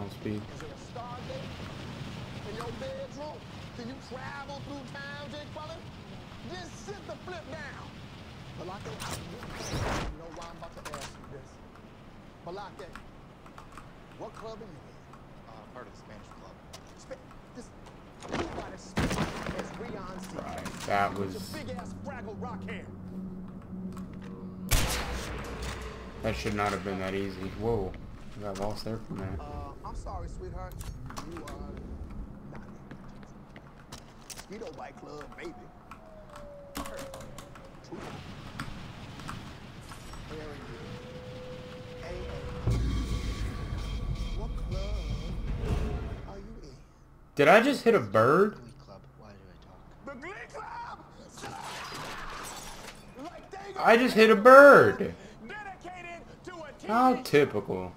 don't speak. Is it a Stargate in your bedroom? Can you travel through time, Jake Butler? Just sit the flip down. Balake, you know why I'm about to ask you this. Balake, what club are you in? Part of the Spanish club. This, you got as Spanish as Rion C. Right, that was... Big ass Fraggle Rock hair. That should not have been that easy. Whoa, I got lost there for a minute. I'm sorry, sweetheart. You are not in Mosquito Bite Club, baby. True. Where are you? Hey, what club are you in? Did I just hit a bird? Glee Club. Why do I talk? The Glee Club! Like they I just hit a bird! dedicated to a How typical.